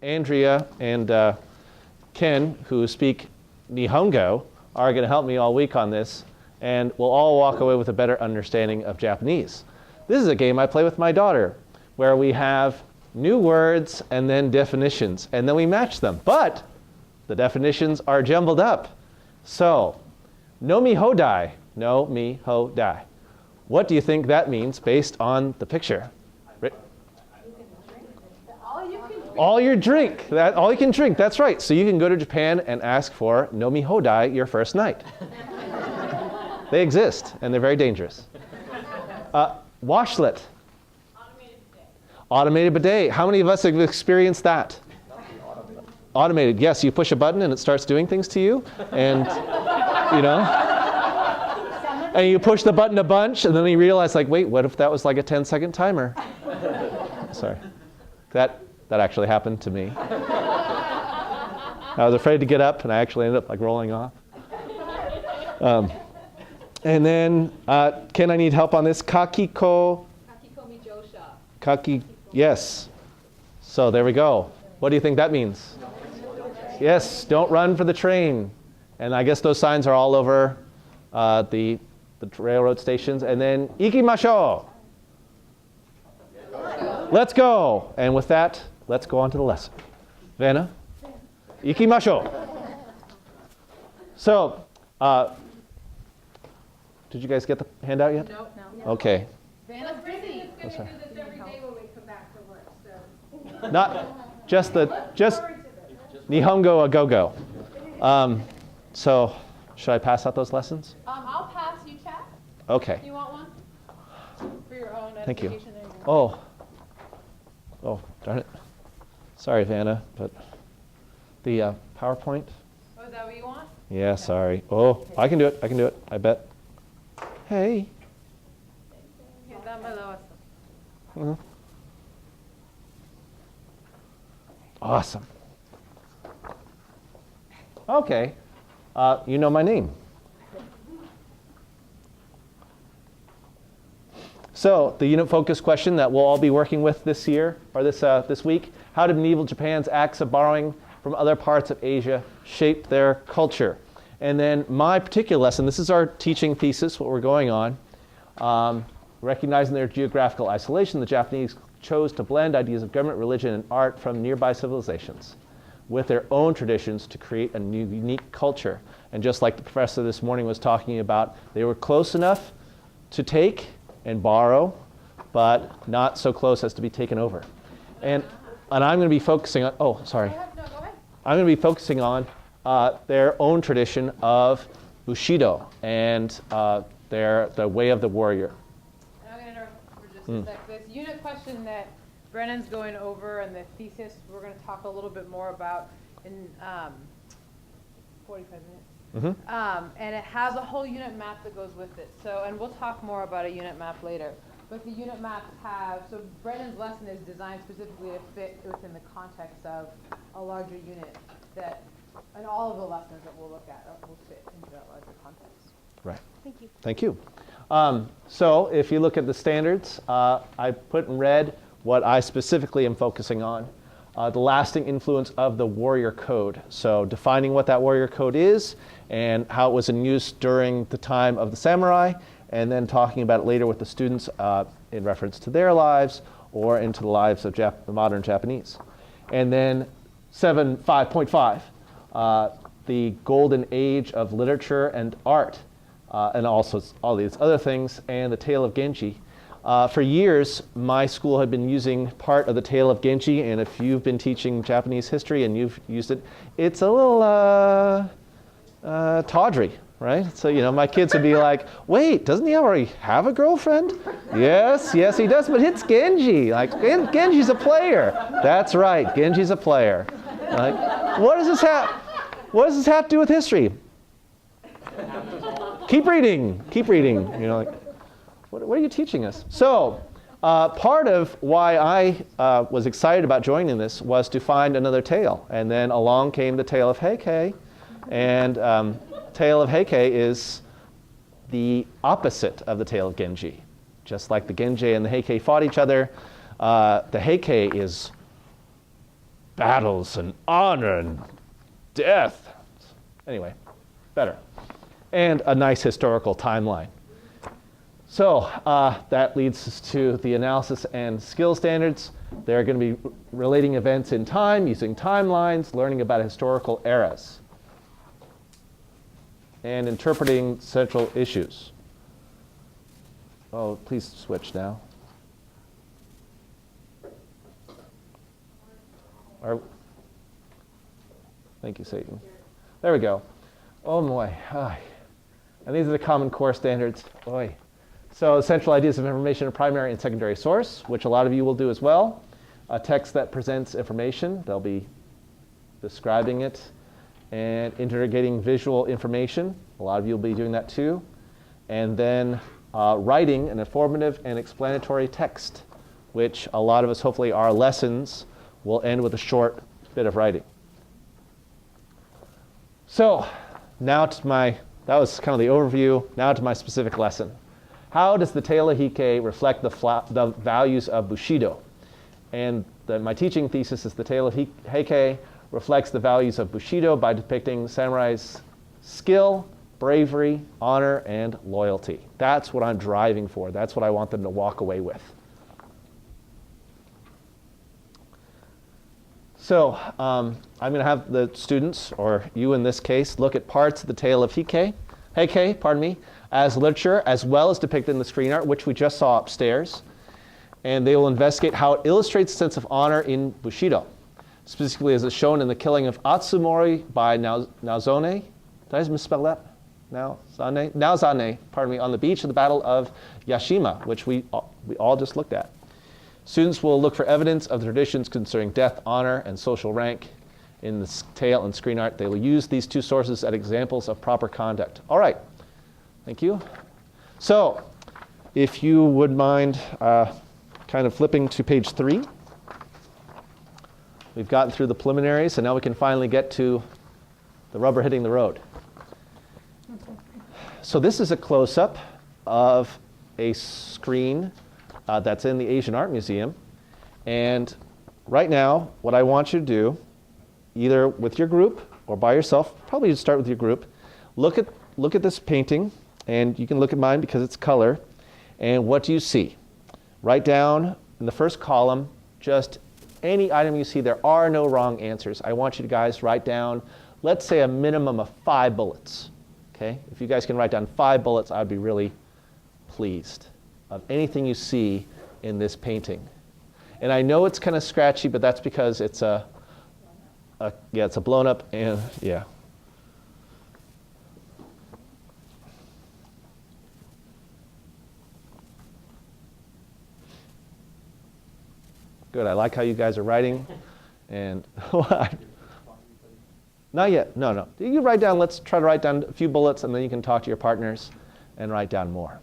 Andrea and Ken, who speak Nihongo, are going to help me all week on this, and we'll all walk away with a better understanding of Japanese. This is a game I play with my daughter, where we have new words and then definitions, and then we match them. But the definitions are jumbled up. So, no mi hodai, no mi hodai. What do you think that means based on the picture? All you can drink, that's right. So you can go to Japan and ask for no mi hodai your first night. They exist, and they're very dangerous. Washlet. Automated bidet. How many of us have experienced that? Automated, yes, you push a button and it starts doing things to you, and and you push the button a bunch, and then you realize, like, wait, what if that was like a 10-second timer? Sorry. That actually happened to me. I was afraid to get up, and I actually ended up like rolling off. And then, Ken, I need help on this. Kakiko. Kakikomi josha. Kaki, yes. So there we go. What do you think that means? Yes, don't run for the train. And I guess those signs are all over the railroad stations. And then, ikimashou. Let's go. And with that, let's go on to the lesson. Vanna, ikimashou. So, did you guys get the handout yet? No. Okay. Vanna's busy. We're going to do this every day when we come back to work. So. Not just Nihongo a go-go. So, should I pass out those lessons? I'll pass you, Chad. Okay. You want one? For your own Thank you. edification. Oh, darn it. Sorry, Vanna, but the PowerPoint. Oh, is that what you want? Yeah, sorry. Oh, I can do it. I bet. Hey. Awesome. Okay. You know my name. So the unit focus question that we'll all be working with this year, or this week: how did medieval Japan's acts of borrowing from other parts of Asia shape their culture? And then my particular lesson, this is our teaching thesis, what we're going on. Recognizing their geographical isolation, the Japanese chose to blend ideas of government, religion, and art from nearby civilizations with their own traditions to create a new, unique culture. And just like the professor this morning was talking about, they were close enough to take and borrow, but not so close as to be taken over. And I'm going to be focusing on, No, go ahead. I'm going to be focusing on their own tradition of Bushido and the way of the warrior. And I'm going to interrupt for just a sec. This unit question that Brennan's going over and the thesis we're going to talk a little bit more about in 45 minutes. And it has a whole unit map that goes with it. So, and we'll talk more about a unit map later. But the unit maps have, so Brendan's lesson is designed specifically to fit within the context of a larger unit that, and all of the lessons that we'll look at will fit into that larger context. Right. Thank you. Thank you. So if you look at the standards, I put in red what I specifically am focusing on. The lasting influence of the warrior code. So defining what that warrior code is and how it was in use during the time of the samurai, and then talking about it later with the students in reference to their lives or into the lives of the modern Japanese. And then 5.5, the golden age of literature and art, and also all these other things, and the tale of Genji. For years, my school had been using part of the tale of Genji, and if you've been teaching Japanese history and you've used it, it's a little tawdry, right? So, my kids would be like, wait, doesn't he already have a girlfriend? Yes, he does, but it's Genji. Like, Genji's a player. That's right, Genji's a player. Like, what does this have to do with history? Keep reading. Like, what are you teaching us? So, part of why I was excited about joining this was to find another tale. And then along came the tale of Heikei. And tale of Heikei is the opposite of the tale of Genji. Just like the Genji and the Heikei fought each other, the Heikei is battles and honor and death. Anyway, better. And a nice historical timeline. So that leads us to the analysis and skill standards. They're going to be relating events in time, using timelines, learning about historical eras, and interpreting central issues. Oh, please switch now. Thank you, Satan. There we go. Oh, boy. And these are the Common Core standards. Boy. So central ideas of information, a primary and secondary source, which a lot of you will do as well. A text that presents information. They'll be describing it and interrogating visual information. A lot of you will be doing that too. And then writing an informative and explanatory text, which a lot of us, hopefully, our lessons will end with a short bit of writing. So now that was kind of the overview. Now to my specific lesson. How does the tale of Heike reflect the values of Bushido? And my teaching thesis is the tale of Heike reflects the values of Bushido by depicting samurai's skill, bravery, honor, and loyalty. That's what I'm driving for. That's what I want them to walk away with. So I'm going to have the students, or you in this case, look at parts of the tale of Heike, as literature, as well as depicted in the screen art, which we just saw upstairs. And they will investigate how it illustrates a sense of honor in Bushido, specifically as it's shown in the killing of Atsumori by Naozane. Did I misspell that? Naozane, on the beach of the Battle of Yashima, which we all just looked at. Students will look for evidence of the traditions concerning death, honor, and social rank in the tale and screen art. They will use these two sources as examples of proper conduct. All right. Thank you. So if you would mind kind of flipping to page 3. We've gotten through the preliminaries, and now we can finally get to the rubber hitting the road. So this is a close-up of a screen that's in the Asian Art Museum. And right now, what I want you to do, either with your group or by yourself, probably just start with your group, look at this painting, and you can look at mine because it's color. And what do you see? Write down in the first column just any item you see. There are no wrong answers. I want you guys write down, let's say, a minimum of 5 bullets. Okay? If you guys can write down 5 bullets, I'd be really pleased of anything you see in this painting. And I know it's kind of scratchy, but that's because it's it's a blown up, and yeah. Good, I like how you guys are writing. And not yet, no. You write down, let's try to write down a few bullets, and then you can talk to your partners and write down more.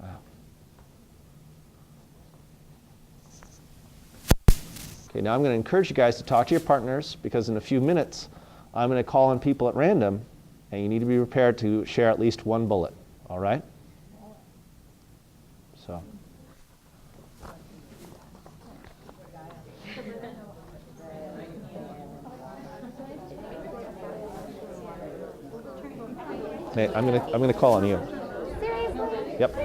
Wow. Okay, now I'm going to encourage you guys to talk to your partners, because in a few minutes I'm going to call on people at random, and you need to be prepared to share at least 1 bullet. All right? So. Hey, I'm going to call on you. Yep.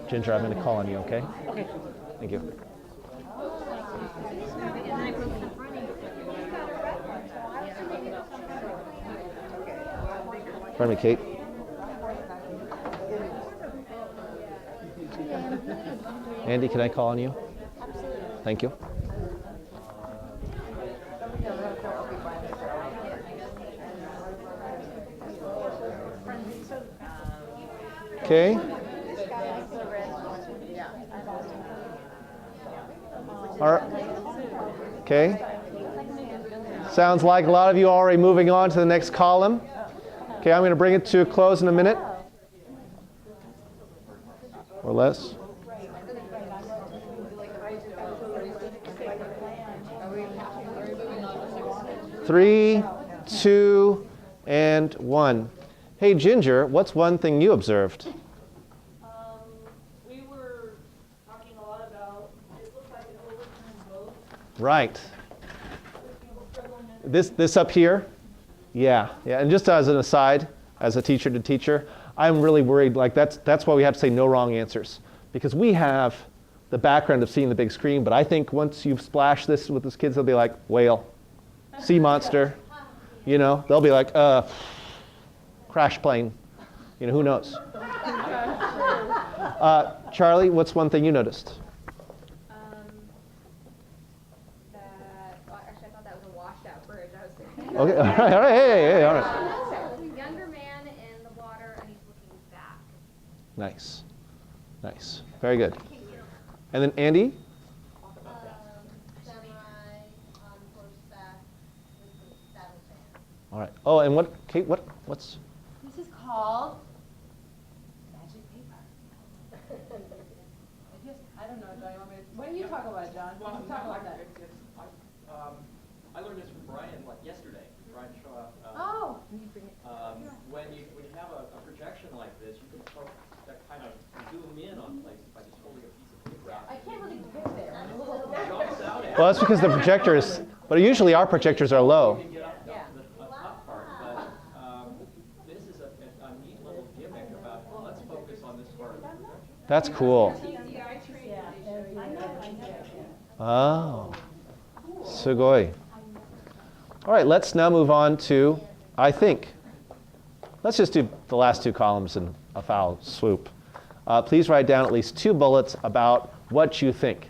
Ginger, I'm going to call on you, okay? Okay. Thank you. Pardon me, Kate. Andy, can I call on you? Absolutely. Thank you. Okay. All right. Okay. Sounds like a lot of you are already moving on to the next column. Okay, I'm going to bring it to a close in a minute. Or less. 3, 2, and 1. Hey, Ginger, what's one thing you observed? We were talking a lot about, it looked like an overturned boat. Right. This up here? Yeah. And just as an aside, as a teacher to teacher, I'm really worried, like that's why we have to say no wrong answers. Because we have the background of seeing the big screen, but I think once you've splashed this with these kids, they'll be like, whale, sea monster, they'll be like, crash plane, who knows? Charlie, what's one thing you noticed? Actually, I thought that was a washed out bridge. I was thinking. Okay, all right, hey, all right. Younger man in the water, and he's looking back. Nice, very good. And then Andy? Samurai on horseback with the saddle fan. All right. Oh, and Kate, what's? This is called magic paper. I don't know, John. You want me to? Why don't you talk about it, John? Well, You talk about that. I learned this from Brian yesterday. Brian Shaw. Oh, can you bring it? When you have a projection like this, you can that kind of zoom in on places by just holding a piece of paper out. I can't really get there. I'm a little. Jumps out at Well, that's because the projectors, but usually our projectors are low. you can get up to the top part, but this is a neat little gimmick about let's focus on this part of the projection. That's cool. Oh, sugoi. All right, let's now move on to, I think. Let's just do the last 2 columns in a foul swoop. Please write down at least 2 bullets about what you think.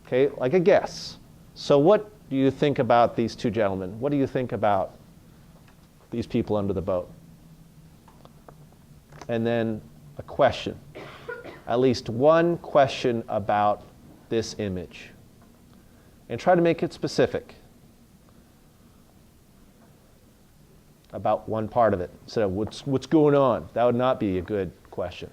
Okay, like a guess. So what do you think about these 2 gentlemen? What do you think about these people under the boat? And then a question. At least one question about this image. And try to make it specific. About one part of it. So what's going on? That would not be a good question.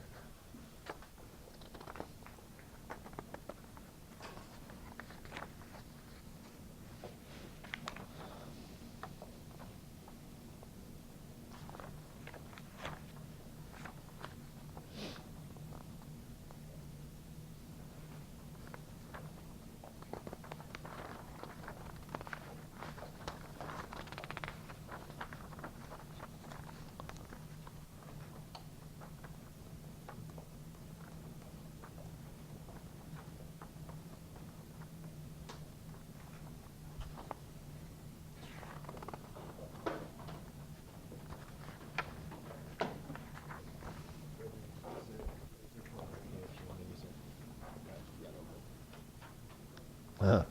Uh.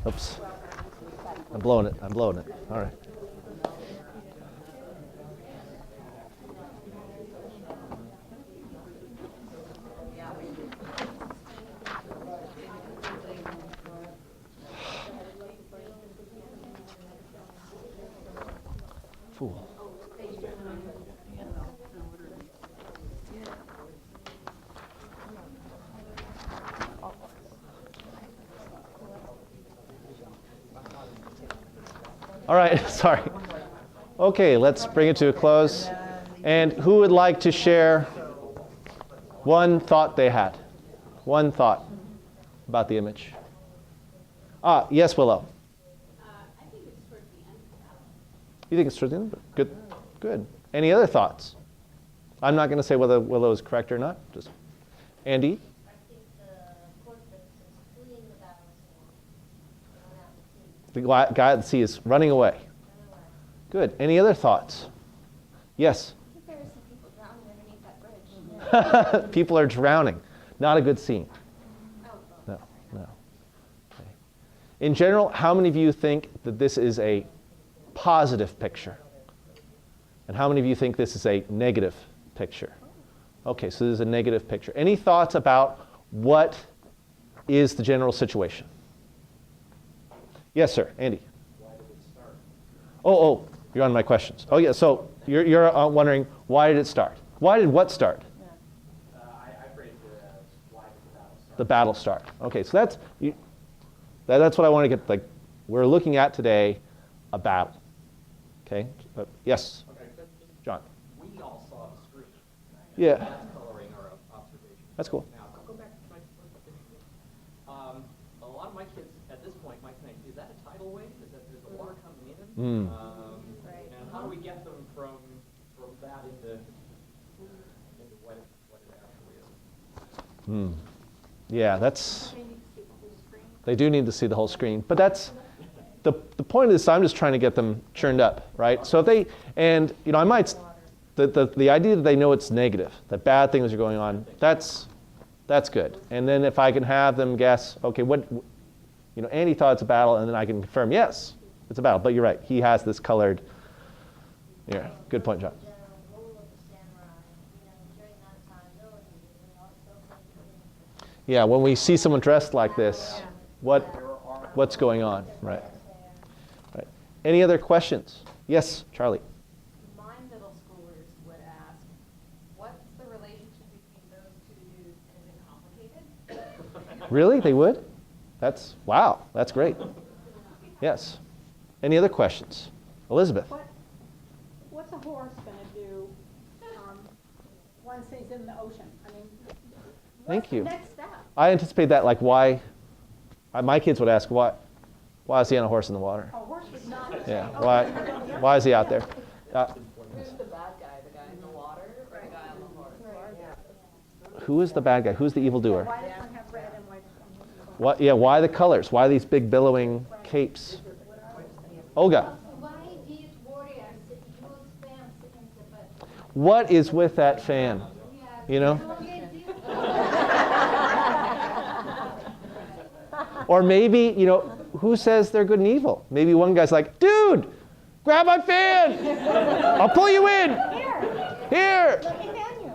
Oops. I'm blowing it. All right. Fool. All right, sorry. Okay, let's bring it to a close. And who would like to share one thought they had? One thought. about the image? Yes, Willow. I think it's towards the end of the battle. You think it's towards the end? Good. Good. Any other thoughts? I'm not going to say whether Willow is correct or not. Just Andy? I think the court that says fleeing the battle scene, going out to sea. The guy at the sea is running away. Run away. Good. Any other thoughts? Yes? I think there are some people drowning underneath that bridge. People are drowning. Not a good scene. Oh, No, no. Okay. In general, how many of you think that this is a positive picture? And how many of you think this is a negative picture? Okay, so this is a negative picture. Any thoughts about what is the general situation? Yes, sir. Andy? Why did it start? Oh, you're on my questions. Oh, yeah, so you're wondering, why did it start? Why did what start? I phrased it as why did the battle start? The battle start. Okay, so that's what I want to get, like, we're looking at today, a battle. Okay, yes, Okay, John. we all saw the screen. Yeah, That's coloring our observation. that's cool. Now, go back to my first picture. A lot of my kids at this point might think, is that a tidal wave? Is the water coming in? And how do we get them from that into what it actually is? Yeah, they do need to see the whole screen. But that's, the point of this, I'm just trying to get them churned up, right? So if they, and I might, the idea that they know it's negative, that bad things are going on, that's good. And then if I can have them guess, okay, what, Andy thought it's a battle, and then I can confirm, yes, it's a battle. But you're right, he has this colored, yeah, good point, John. The role of the samurai, during that time, military, they also played. Yeah, when we see someone dressed like this, what's going on, right? Right. Any other questions? Yes, Charlie. My middle schoolers would ask, what's the relationship between those two dudes and is it complicated? Really? They would? Wow, that's great. Yes. Any other questions? Elizabeth. What's a horse gonna do, once he's in the ocean? I mean, Thank what's the you. next step? I anticipate that, like, why, my kids would ask, why is he on a horse in the water? A horse would not. Yeah, why is he out there? Who's the bad guy? The guy in the water or the guy on the horse? Who is the bad guy? Who's the evildoer? Why does one have red and white? Why the colors? Why these big billowing capes? Olga, Why did warriors use fans in Tibet? what is with that fan? Or maybe, who says they're good and evil? Maybe one guy's like, dude, grab my fan. I'll pull you in. Here. Let me fan you.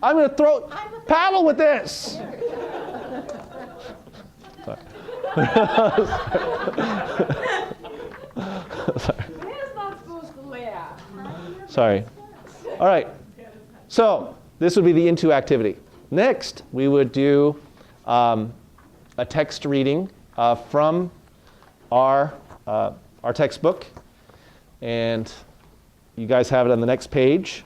I'm going to paddle with this. Man's not supposed to laugh. Sorry. All right. So this would be the into activity. Next, we would do a text reading from our textbook, and you guys have it on the next page.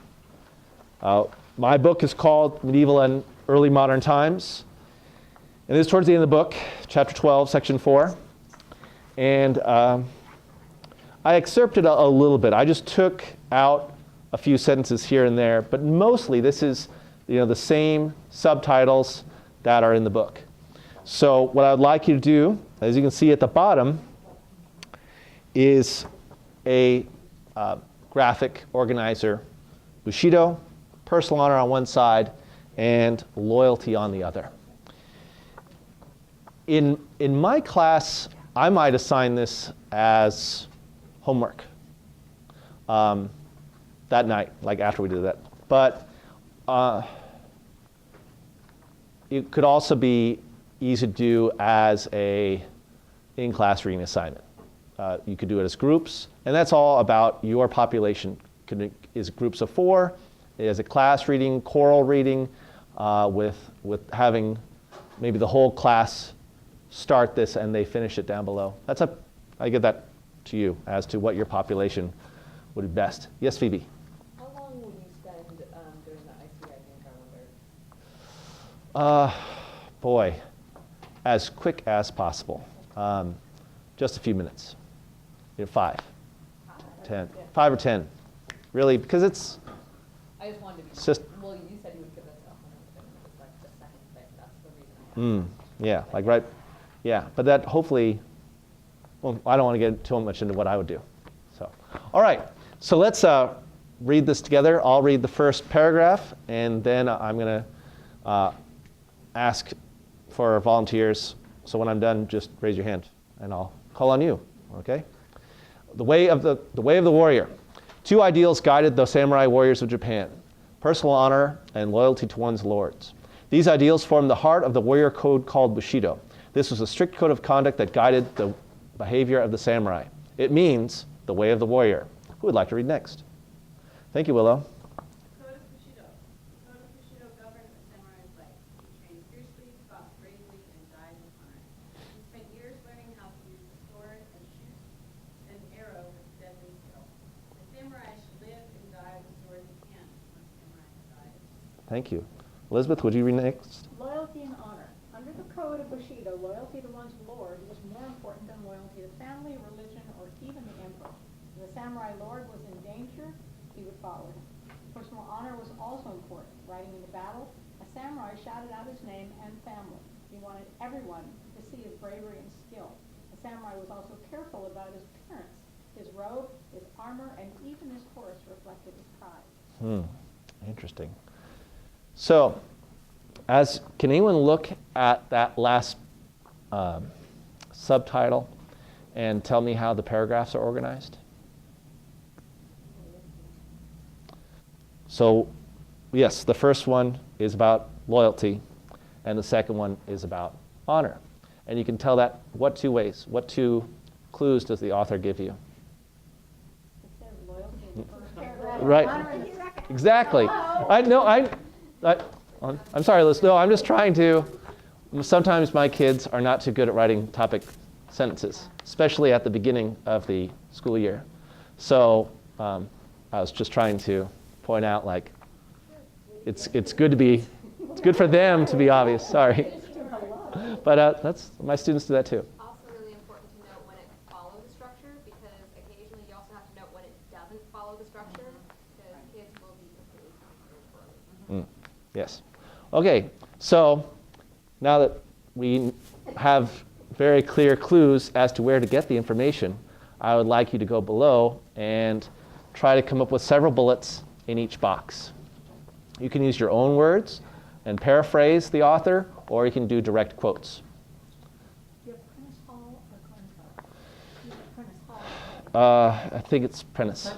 My book is called Medieval and Early Modern Times, and this is towards the end of the book, chapter 12, section 4. And I excerpted a little bit. I just took out a few sentences here and there, but mostly this is the same subtitles that are in the book. So what I would like you to do, as you can see at the bottom, is a graphic organizer, Bushido, personal honor on one side, and loyalty on the other. In my class, I might assign this as homework that night, like after we did that. But it could also be easy to do as a in-class reading assignment. You could do it as groups, and that's all about your population. Is groups of 4, is a class reading, choral reading, with having maybe the whole class start this and they finish it down below. I give that to you as to what your population would be best. Yes, Phoebe? How long will you spend during the ICI calendar? Boy, as quick as possible. Just a few minutes. 5, 10, 5 or 10. Really, because it's I just wanted to be, just, well, you said you would give us 100 minutes, it's like the second thing, that's the reason I asked. yeah, like right, yeah. But that hopefully, well, I don't want to get too much into what I would do. So, all right. So let's read this together. I'll read the first paragraph, and then I'm going to ask for volunteers. So when I'm done, just raise your hand, and I'll call on you. Okay? The way of the warrior. 2 ideals guided the samurai warriors of Japan: personal honor and loyalty to one's lords. These ideals formed the heart of the warrior code called Bushido. This was a strict code of conduct that guided the behavior of the samurai. It means the way of the warrior. Who would like to read next? Thank you, Willow. Code of Bushido. The Code of Bushido governed a samurai's life. He trained fiercely, fought bravely, and died with honor. He spent years learning how to use the sword and shoot an arrow with deadly skill. The samurai should live and die with sword in hand. One samurai died. Thank you. Elizabeth, would you read next? Loyalty and honor. Under the code of Bushido, loyalty to one's lord was more important than loyalty to family, religion, or even the emperor. If the samurai lord was in danger, he would follow him. Personal honor was also important. Riding into battle, a samurai shouted out his name and family. He wanted everyone to see his bravery and skill. The samurai was also careful about his appearance. His robe, his armor, and even his horse reflected his pride. Interesting. So, can anyone look at that last subtitle and tell me how the paragraphs are organized? So, yes, the first one is about loyalty, and the second one is about honor. And you can tell that what 2 ways? What 2 clues does the author give you? It says loyalty in the first paragraph. Right. Honor in the second. Exactly. I'm sorry, Liz. No, I'm just trying to. Sometimes my kids are not too good at writing topic sentences, especially at the beginning of the school year. So I was just trying to point out, like, it's good for them to be obvious. Sorry, but that's my students do that too. Also really important to note when it follows the structure, because occasionally you also have to note when it doesn't follow the structure, because kids will be completely confused. Yes. Okay, so now that we have very clear clues as to where to get the information, I would like you to go below and try to come up with several bullets in each box. You can use your own words and paraphrase the author, or you can do direct quotes. Do you have Prentice Hall or Glencoe? You have Prentice Hall. I think it's Prentice.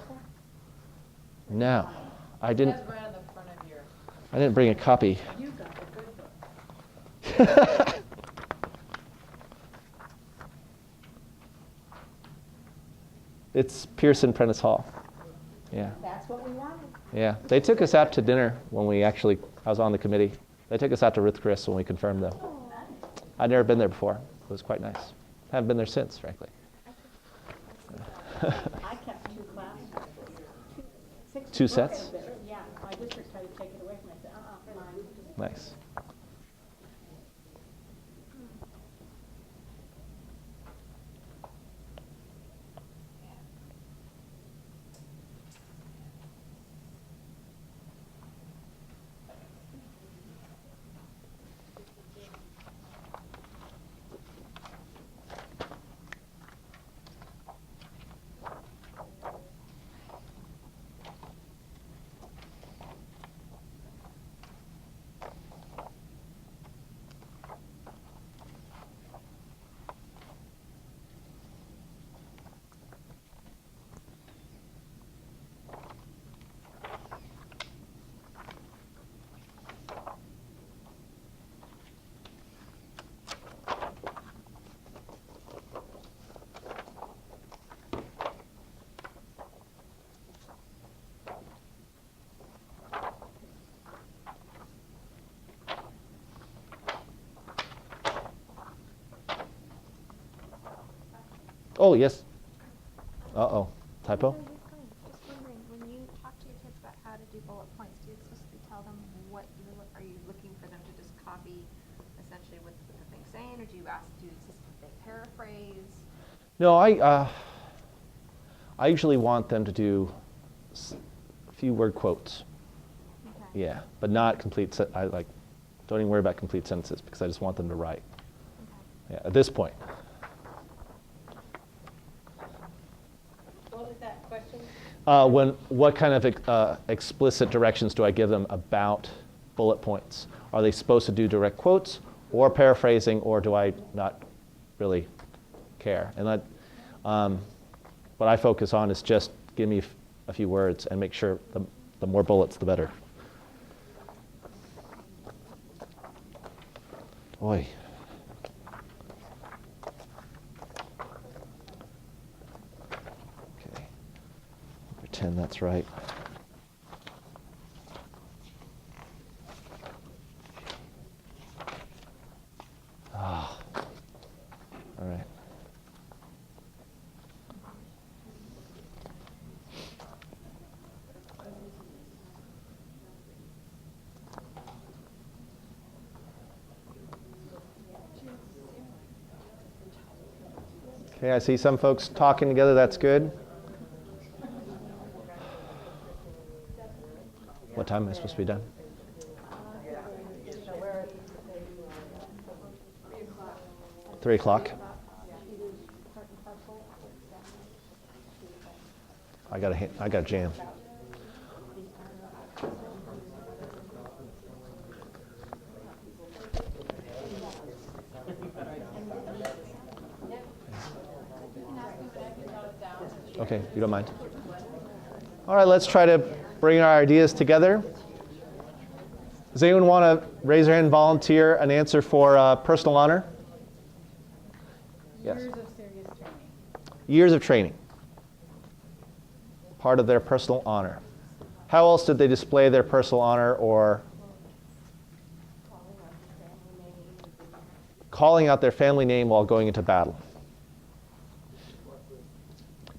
No, I didn't. That's right on the front of your. I didn't bring a copy. You got the good book. It's Pearson Prentice Hall. Yeah. That's what we wanted. Yeah. They took us out to dinner when I was on the committee. They took us out to Ruth Chris when we confirmed them. I'd never been there before. It was quite nice. Haven't been there since, frankly. I kept 2 classes. 6 2 books sets? there. Yeah, my district tried to take it away from me. I said, mine. Nice. Oh, yes. Uh-oh. Typo? No, you're fine. Just wondering, when you talk to your kids about how to do bullet points, do you explicitly tell them what are you looking for them to just copy essentially what the thing's saying, or do you ask students if they paraphrase? No, I usually want them to do a few word quotes. Okay. Yeah, but not complete. Don't even worry about complete sentences because I just want them to write. Okay. Yeah, at this point. What was that question? What kind of explicit directions do I give them about bullet points? Are they supposed to do direct quotes or paraphrasing, or do I not really care? And what I focus on is just give me a few words and make sure the more bullets, the better. Boy. Okay. Pretend that's right. Ah. All right. Okay, I see some folks talking together. That's good. What time am I supposed to be done? 3 o'clock. I got a jam. Okay, you don't mind. All right, let's try to bring our ideas together. Does anyone want to raise their hand and volunteer an answer for personal honor? Yes. Years of serious training. Years of training. Part of their personal honor. How else did they display their personal honor, or calling out their family name while going into battle?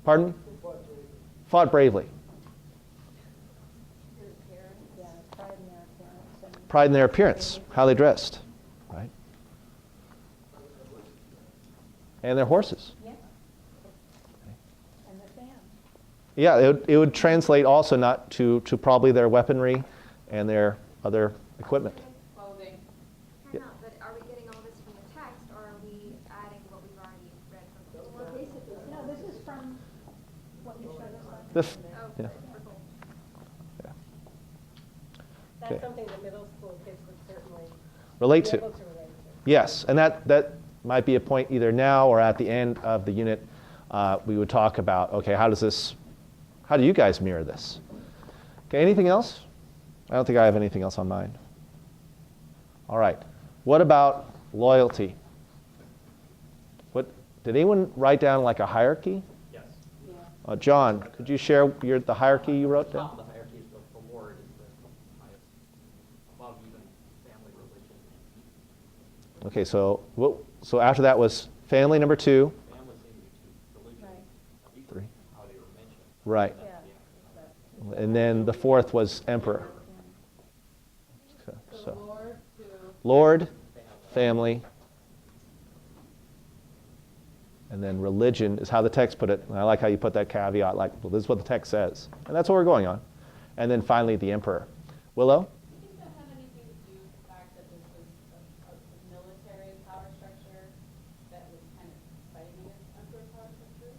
Pardon? Fought bravely. Yeah, pride in their appearance. And Pride in their appearance, how they dressed, right? And their horses. yeah. And the fans. Yeah, it would translate also not to probably their weaponry and their other equipment. Clothing. Time out, but are we getting all this from the text, or are we adding what we've already read from the book? Basically, no, this is from what you showed us last This, Oh, yeah. cool. Okay. That's something that middle school kids would certainly Relate be to. able to relate to. Yes, and that might be a point either now or at the end of the unit. We would talk about, okay, how do you guys mirror this? Okay, anything else? I don't think I have anything else on mine. All right. What about loyalty? Did anyone write down like a hierarchy? Yes. John, could you share the hierarchy you wrote Top down? of the hierarchy is the Lord is the highest, above even family, religion, and Okay, so after that was family number 2. family seem to be two, religion, Right. equal, 3. how they were mentioned. Right. Yeah. And then the 4th was emperor. Okay, So so Lord to Lord, family, and then religion is how the text put it. And I like how you put that caveat, like, well, this is what the text says. And that's what we're going on. And then finally, the emperor. Willow? I think that had anything to do with the fact that this was a military power structure that was kind of fighting against emperor power structure.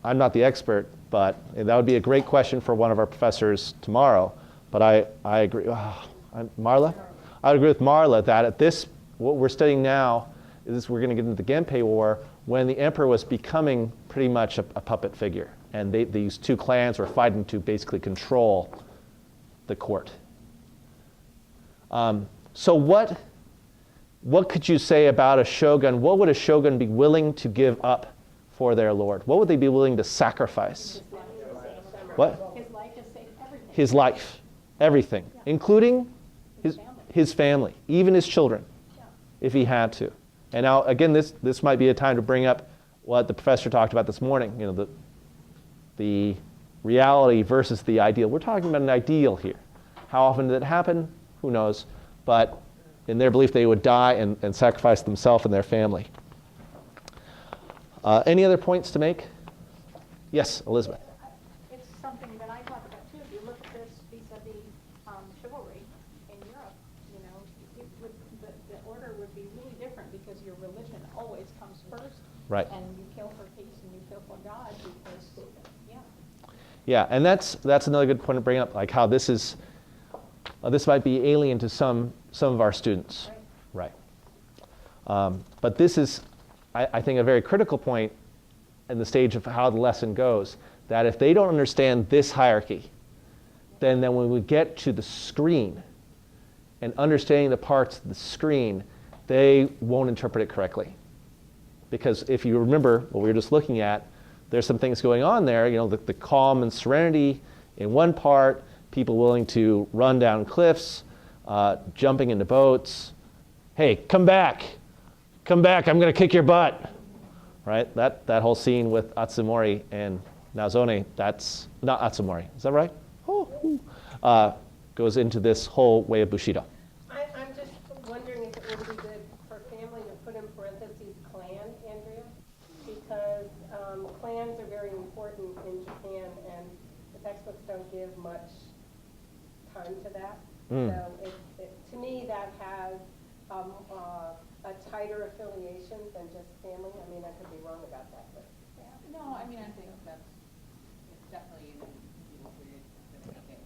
I'm not the expert, but that would be a great question for one of our professors tomorrow. But I agree. Marla? I would agree with Marla that what we're studying now is we're going to get into the Gempei War when the emperor was becoming pretty much a puppet figure. And these two clans were fighting to basically control the court. So what could you say about a shogun? What would a shogun be willing to give up for their lord? What would they be willing to sacrifice? What? His life is safe, everything. His life, everything, including his family, even his children, if he had to. And now, again, this might be a time to bring up what the professor talked about this morning, the reality versus the ideal. We're talking about an ideal here. How often did it happen? Who knows? But in their belief, they would die and sacrifice themselves and their family. Any other points to make? Yes, Elizabeth. It's something that I thought about too. If you look at this vis-a-vis chivalry in Europe, you know, the order would be really different because your religion always comes first. Right. And you kill for peace and you kill for God because, yeah. Yeah, and that's another good point to bring up, like how this is, this might be alien to some of our students. Right. But this is, I think, a very critical point in the stage of how the lesson goes, that if they don't understand this hierarchy, then when we get to the screen and understanding the parts of the screen, they won't interpret it correctly. Because if you remember what we were just looking at, there's some things going on there, you know, the calm and serenity in one part, people willing to run down cliffs, jumping into boats. Hey, come back, I'm going to kick your butt. Right? That whole scene with Atsumori and Naozone, that's not Atsumori. Is that right? Goes into this whole way of Bushido. I'm just wondering if it would be good for family to put in parentheses clan, Andrea, because clans are very important in Japan, and the textbooks don't give much time to that. So to me, that has a tighter affiliation than just family. I mean, I could be wrong about that, but. Yeah. No, I mean, I think that's definitely in the medieval period going to make it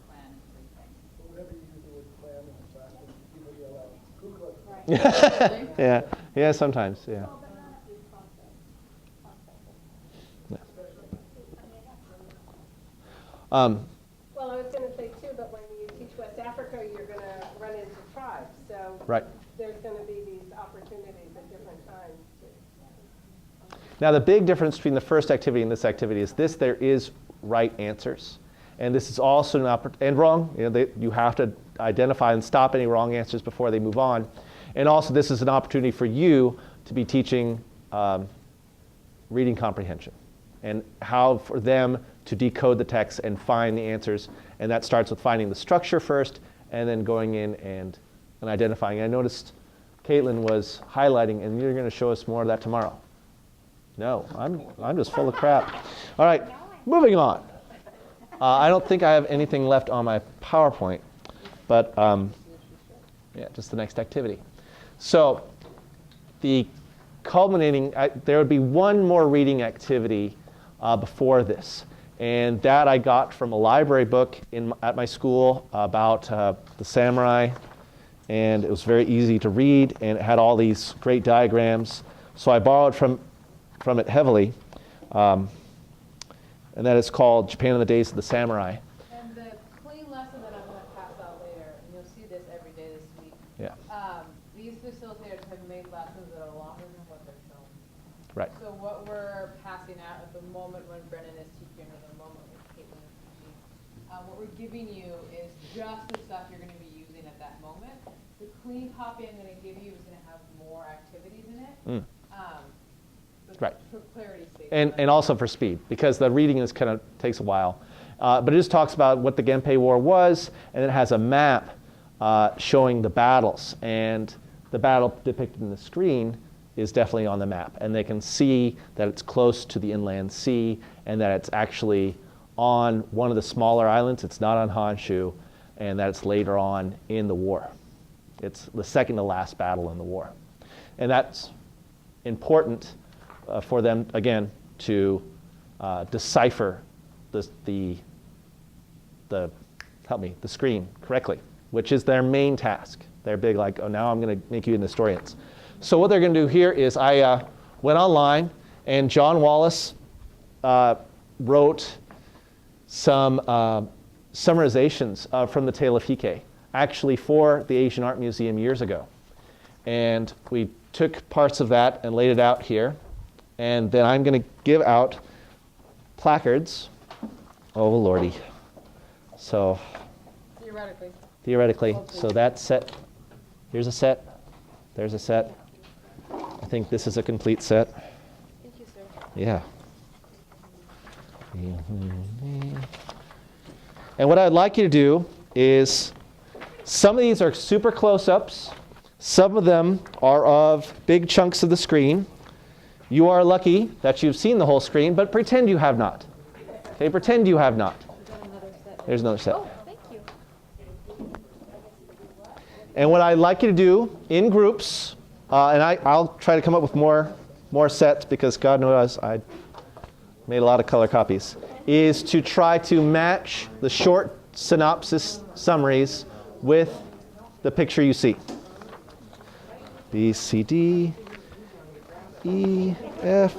clan and three things. But whenever you use the word clan in the class, people yell out, Ku Klux Klan. Yeah, sometimes, yeah. Well, I was going to say too, but when you teach West Africa, you're going to run into tribes. So Right. there's going to be these opportunities at different times. Now, the big difference between the first activity and this activity is this: there is right answers, and this is also an and wrong. You know, you have to identify and stop any wrong answers before they move on, and also this is an opportunity for you to be teaching reading comprehension, and how for them to decode the text and find the answers. And that starts with finding the structure first, and then going in and identifying. I noticed Caitlin was highlighting, and you're going to show us more of that tomorrow. No, I'm just full of crap. All right, moving on. I don't think I have anything left on my PowerPoint, but yeah, just the next activity. So the culminating, there would be one more reading activity before this. And that I got from a library book at my school about the samurai. And it was very easy to read, and it had all these great diagrams. So I borrowed from it heavily. And that is called Japan in the Days of the Samurai. And the clean lesson that I'm going to pass out later, and you'll see this every day this week. Yeah. These facilitators have made lessons that are longer than what they're showing. Right. So what we're passing out at the moment when Brendan is teaching, or the moment when Caitlin is teaching, what we're giving you is just the stuff you're going to be using at that moment. The clean copy I'm going to give you is going to have more activities in it. Right. For clarity's sake. And also for speed, because the reading is kind of takes a while. But it just talks about what the Gempei War was, and it has a map showing the battles. And the battle depicted in the screen is definitely on the map. And they can see that it's close to the inland sea, and that it's actually on one of the smaller islands. It's not on Honshu, and that it's later on in the war. It's the second to last battle in the war. And that's important for them, again, to decipher the screen correctly, which is their main task. They're big like, oh, now I'm going to make you an historians. So what they're going to do here is I went online, and John Wallace wrote some summarizations from the Tale of Heike, actually for the Asian Art Museum years ago. And we took parts of that and laid it out here. And then I'm going to give out placards. Oh, Lordy. So theoretically. So that set, here's a set. There's a set. I think this is a complete set. Thank you, sir. Yeah. And what I'd like you to do is, some of these are super close-ups. Some of them are of big chunks of the screen. You are lucky that you've seen the whole screen, but pretend you have not. Okay, pretend you have not. There's another set. Oh, thank you. And what I'd like you to do in groups, and I'll try to come up with more sets because God knows I made a lot of color copies, is to try to match the short synopsis summaries with the picture you see. B, C, D, E, F,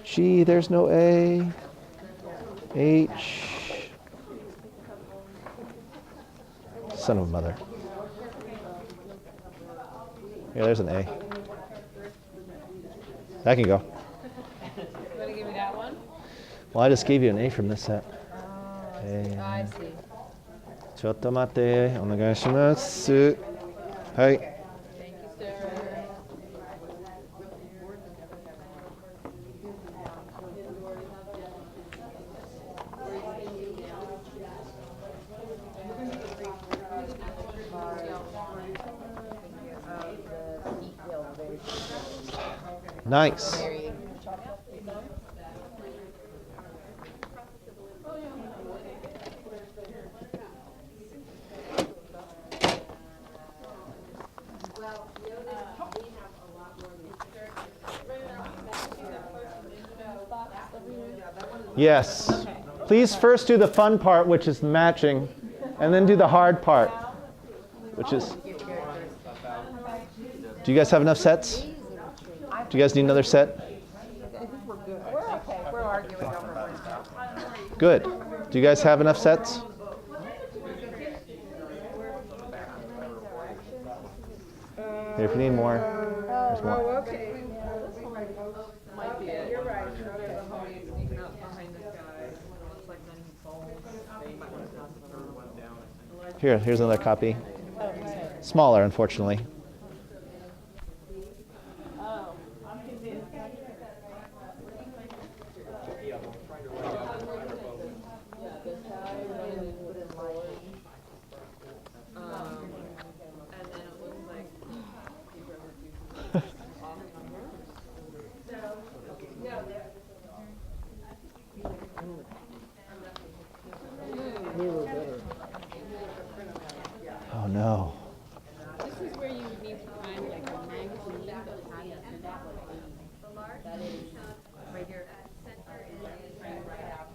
G, there's no A, H, son of a mother. Yeah, there's an A. That can go. Want to give me that one? Well, I just gave you an A from this set. I see. ちょっと待って、お願いします。はい。Thank you, sir. Nice. Yes. Please first do the fun part, which is matching, and then do the hard part, which is... Do you guys have enough sets? Do you guys need another set? We're okay, we're arguing over it. Good. Do you guys have enough sets? Here, if you need more, there's more. Oh, okay. Might be it. You're right. There's a homie sneaking up behind this guy. Looks like then he falls. They might want to pass another one down, I think. Here's another copy. Smaller, unfortunately. And then it looks like people are Oh no. This is where you need to find like a magazine that has The large chunk right here center is right out.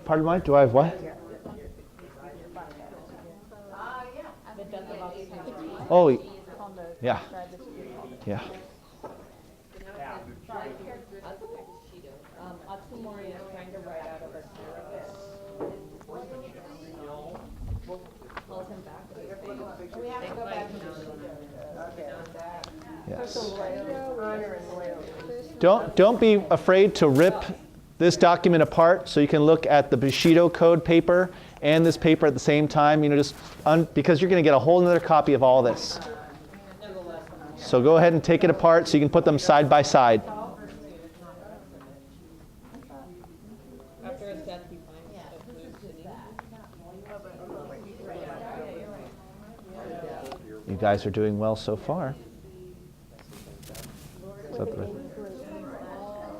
Pardon mine? Do I have what? Oh, yeah. Yeah. Atsumori is trying to write out of a calls him back. We have to go back to Yes. honor and loyalty. Don't be afraid to rip this document apart so you can look at the Bushido code paper and this paper at the same time. You know, just because you're going to get a whole other copy of all this. So go ahead and take it apart so you can put them side by side. After a set, he finds stuff loose and You guys are doing well so far. Is that the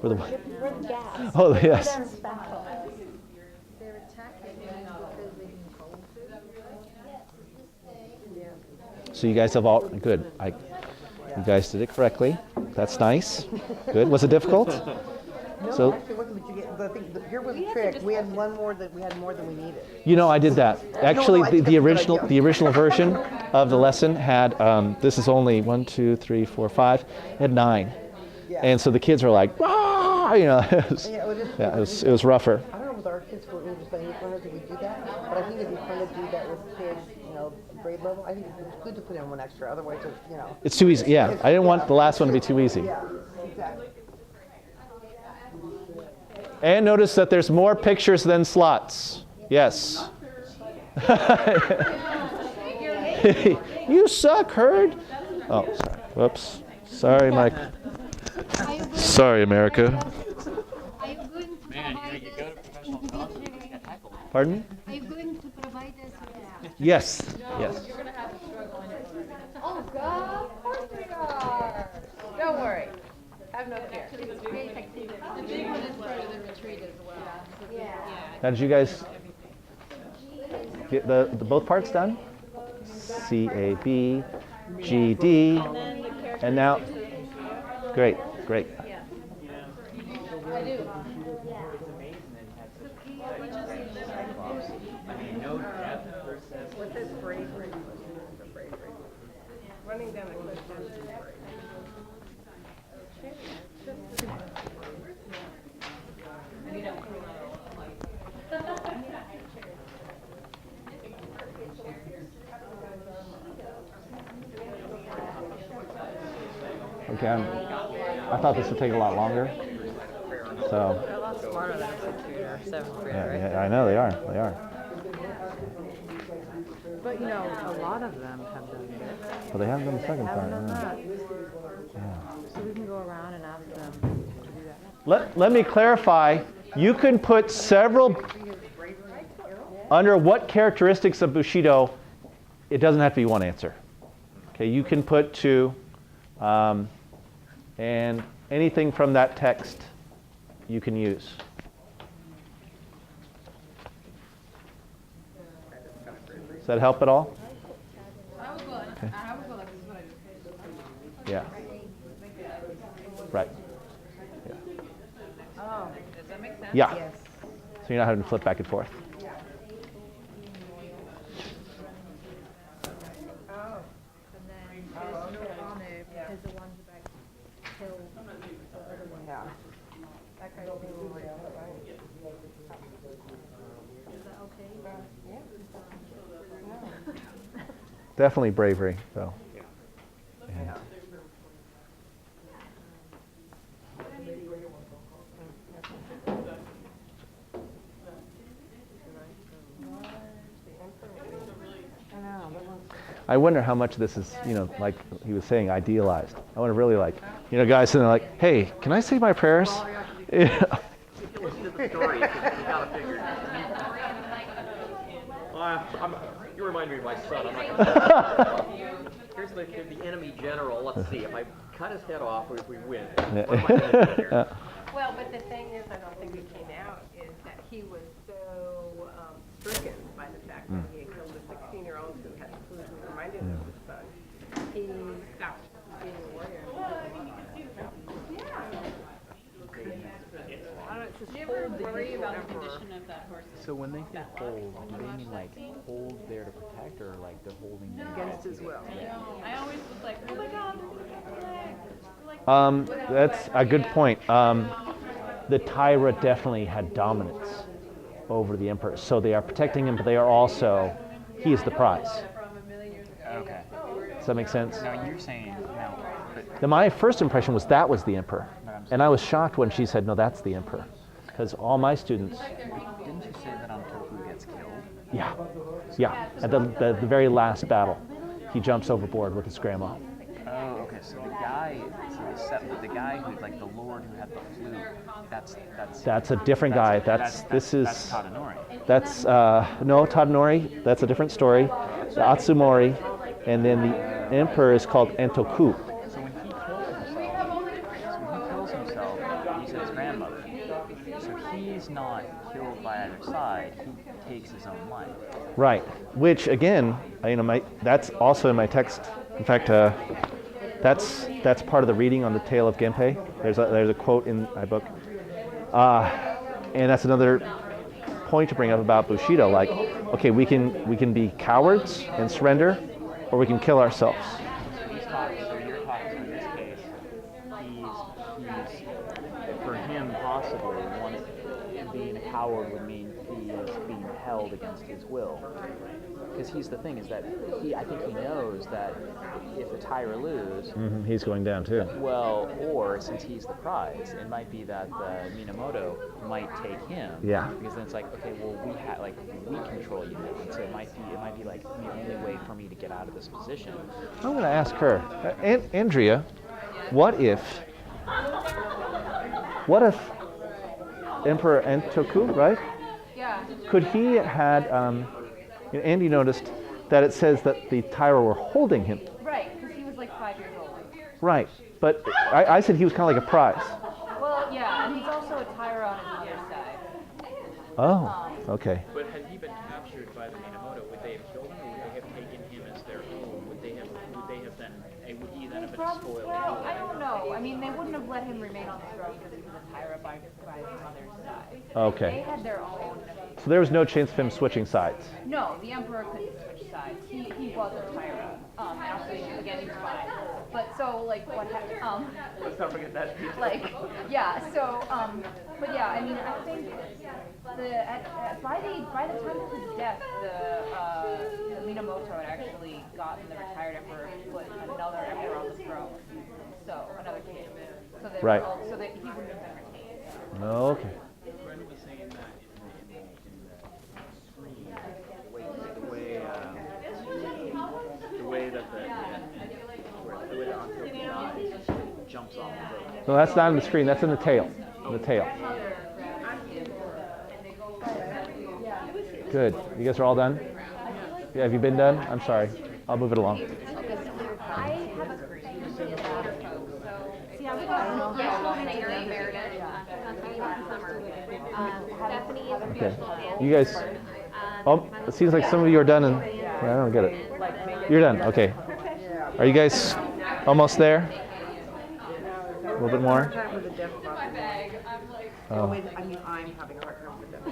for the We're the gas. Oh, yes. They're special. They're attacking because they can cold food. So you guys have all good. You guys did it correctly. That's nice. Good. Was it difficult? So Actually, it wasn't, but you get, the thing, here was the trick. We had more than we needed. you know I did that. Actually, I think the that's a good idea. original version of the lesson had this is only 1, 2, 3, 4, 5. It had 9. Yeah. And so the kids were like, ah, you know, it was, Yeah, it was just- it was rougher. I don't know, with our kids for English language learners if we do that, but I think it'd be fun to do that with kids, grade level. I think it's good to put in one extra, otherwise it's. It's too easy. Yeah, I didn't want the last one to be too easy. Yeah, exactly. And notice that there's more pictures than slots. Yes. You suck, Hurd. Oh, sorry. Whoops. Sorry, Mike. Sorry, America. Are you going to provide this individually? Pardon me? Are you going to provide this with Yes. Yes. You're gonna have to struggle on it. Oh God, of course we are. Don't worry. Have no fear. it's a great activity? The big one is part of the retreat as well. Yeah. Now, did you guys get the both parts done? C, A, B, G, D, and now, great, great. I do. What is bravery? Running down the cliff is bravery. Okay, I thought this would take a lot longer. So. They're a lot smarter than a 6th grader, 7th grader, right? Yeah, I know they are. They are. But a lot of them have done this. Well, they haven't done the second part. Haven't done that. Yeah. So we can go around and ask them to do that. Let me clarify. You can put several under what characteristics of Bushido. It doesn't have to be one answer. Okay, you can put 2, and anything from that text you can use. Does that help at all? I would go like this is what I do. Yeah. Right. Yeah. Oh, does that make sense? Yeah. So you're not having to flip back and forth. And then there's no honor because the ones that killed the other one. Yeah. That kind of thing. Is that okay? Definitely bravery, though. Yeah. I wonder how much this is, like he was saying, idealized. I want to really guys sitting there like, hey, can I say my prayers? If you listen to the story, you gotta figure you remind me of my son. I'm not gonna here's the enemy general. Let's see. If I cut his head off, we win. What am I gonna do here? Well, but the thing is, I don't think it came out, is that he was so stricken by the fact that he had killed a 16-year-old who had who reminded him of his son. He stopped being a warrior. Do you ever worry about the condition of that horse? So when they say hold, do they mean like hold there to protect, or like they're holding them Against his will. I always was like, oh my God, they're gonna get the leg. That's a good point. The Taira definitely had dominance over the emperor, so they are protecting him, but they are also, he is the prize. Okay. Does that make sense? Now you're saying now, but Now, my first impression was that was the emperor, and I was shocked when she said, no, that's the emperor, because all my students. didn't you say that Antoku gets killed? Yeah. At the very last battle, he jumps overboard with his grandma. Oh, okay. So the guy who's like the lord who had the flute, That's a different guy. That's Tadanori. That's no Tadanori. That's a different story. The Atsumori, and then the emperor is called Entoku. So when he kills himself, he said his grandmother. So he's not killed by either side. He takes his own life. Right. Which again, that's also in my text. In fact, that's part of the reading on the tale of Gempei. There's a quote in my book, and that's another point to bring up about Bushido. Like, okay, we can be cowards and surrender, or we can kill ourselves. So you're talking in this case, he's for him possibly one being a coward would mean he is being held against his will. Because he's the thing is that I think he knows that if the Taira lose, he's going down too. well, or since he's the prize, it might be that the Minamoto might take him. Yeah. Because then it's like, okay, well, we control you now, and so it might be like the only way for me to get out of this position. I'm going to ask her, Andrea, what if Emperor Entoku, right? Yeah. Could he had, Andy noticed that it says that the Taira were holding him. Right, because he was like 5 years old. Right, but I said he was kind of like a prize. Well, yeah, and he's also a Taira on his mother's side. Oh, okay. But had he been captured by the Minamoto, would they have killed him, or would they have taken him as their own? Would he then have been spoiled? Well, I don't know. I mean, they wouldn't have let him remain on the throne because he was a Taira by his mother's side. Okay. They had their own. So there was no chance of him switching sides. No, the emperor couldn't switch sides. He was a Taira. And also, again, he was 5. But so, like, what happened? Let's not forget that. Like, yeah. So, but yeah, I mean, I think by the time of his death, the Minamoto had actually gotten the retired emperor to put another emperor on the throne. So another kid. So they Right. so that he wouldn't have been retained. Okay. Brendan was saying that in the screen, the way that the Antoku jumps off the boat. No, that's not in the screen. That's in the tail. The tail. Good. You guys are all done? Yeah, have you been done? I'm sorry. I'll move it along. I have a screen. See, I would Okay. You guys, oh, it seems like some of you are done and I don't get it. You're done, okay. Are you guys almost there? A little bit more? Oh. I mean, I'm having a hard time with that.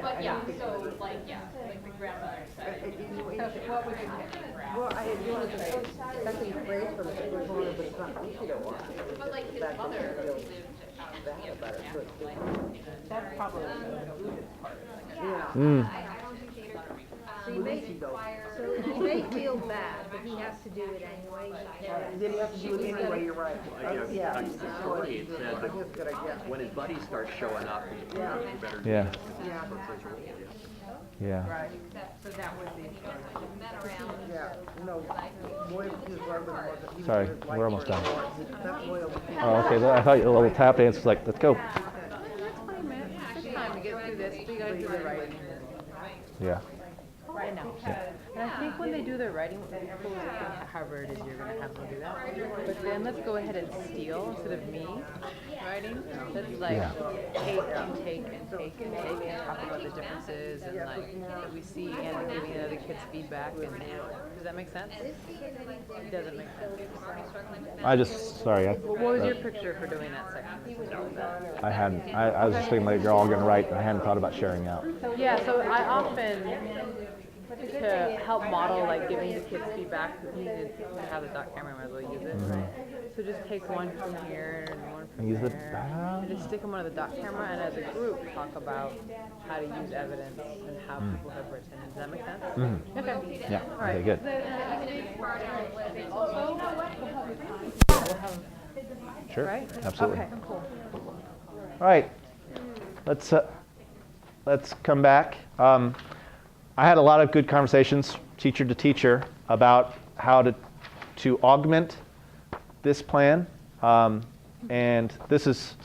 But yeah, so like the grandmother side. So what would you pick? Well, I had doing that's a phrase from it, but it's not Bushido War. But like his mother lived about it. That's probably the part. Yeah. So he may feel bad, but he has to do it anyway. Then you have to do it anyway, you're right. Yeah. That's the story. It said that when his buddies start showing up, he better do Yeah. it. Yeah. Right. So that would be Yeah. No, loyalty is rather than what Sorry, we're almost done. That's loyalty. Oh, okay. I thought your little tap dance was like, let's go. That's 20 minutes. It's time to get through this. We gotta do the writing. Yeah. Right now. And I think when they do their writing, however it is you're going to have them do that. But then let's go ahead and steal instead of me writing. Let's like take and take and take and take and talk about the differences and like that we see and giving the other kids feedback. And does that make sense? It doesn't make sense. I just, sorry. What was your picture for doing that section? I hadn't. I was just thinking like you're all going to write. And I hadn't thought about sharing out. Yeah, so I often, to help model like giving the kids feedback, you need to have the dot camera, might as well use it. So just take one from here and one from Use the there, and just stick them on the dot camera, and as a group talk about how to use evidence and how people have written. Does that make sense? Okay. Yeah. All right. Okay. Good. We'll have, Sure. right? Absolutely. Okay, cool. All right. Let's come back. I had a lot of good conversations, teacher to teacher, about how to augment this plan. And this is,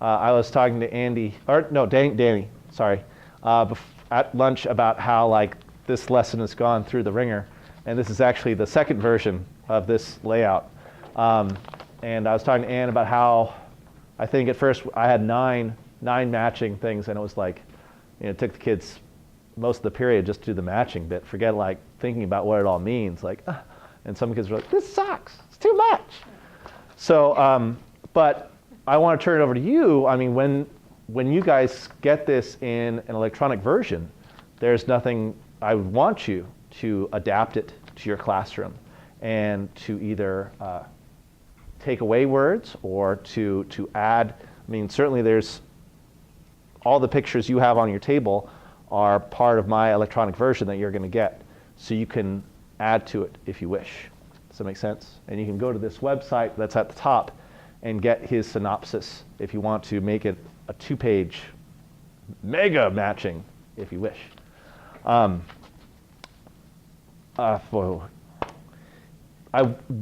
I was talking to Danny, sorry, at lunch about how like this lesson has gone through the ringer. And this is actually the second version of this layout. And I was talking to Ann about how I think at first I had nine matching things, and it was like, it took the kids most of the period just to do the matching bit. Forget like thinking about what it all means. Like, and some kids were like, "This sucks. It's too much." So, but I want to turn it over to you. I mean, when you guys get this in an electronic version, there's nothing. I would want you to adapt it to your classroom and to either take away words or to add. I mean, certainly there's all the pictures you have on your table are part of my electronic version that you're going to get. So you can add to it if you wish. Does that make sense? And you can go to this website that's at the top and get his synopsis if you want to make it a 2-page mega matching, if you wish.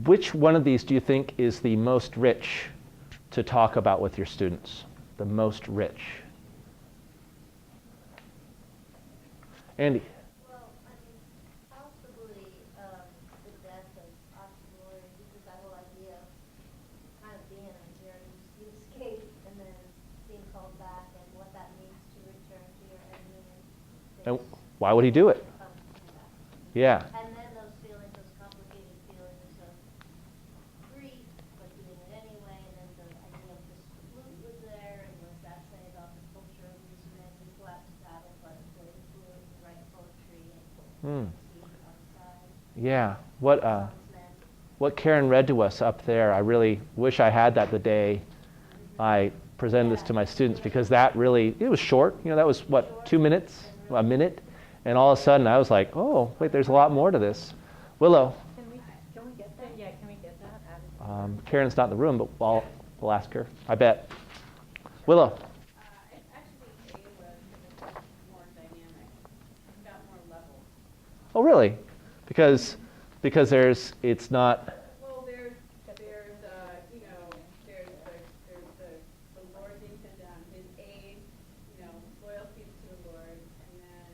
Which one of these do you think is the most rich to talk about with your students? The most rich? Andy? Well, I mean, possibly the death of Oxford, because that whole idea of kind of being in Nigeria, you escape and then being called back, and what that means to return to your enemy. And why would he do it? Yeah. And then those feelings, those complicated feelings of grief, but doing it anyway, and then the idea of this flute was there, and what does that say about the culture of these men who go out to battle, but play the flute and write poetry and see outside. Yeah. What Karen read to us up there, I really wish I had that the day I presented this to my students, because that really, it was short. You know, that was what, 2 minutes, a minute? And all of a sudden I was like, oh, wait, there's a lot more to this. Willow. Can we get that? Yeah, can we get that added? Karen's not in the room, but we'll ask her, I bet. Willow. Actually, A was more dynamic. It's got more levels. Oh, really? Because it's not. Well, there's you know, there's the Lord being sent down, his aid, you know, loyalty to the Lord, and then,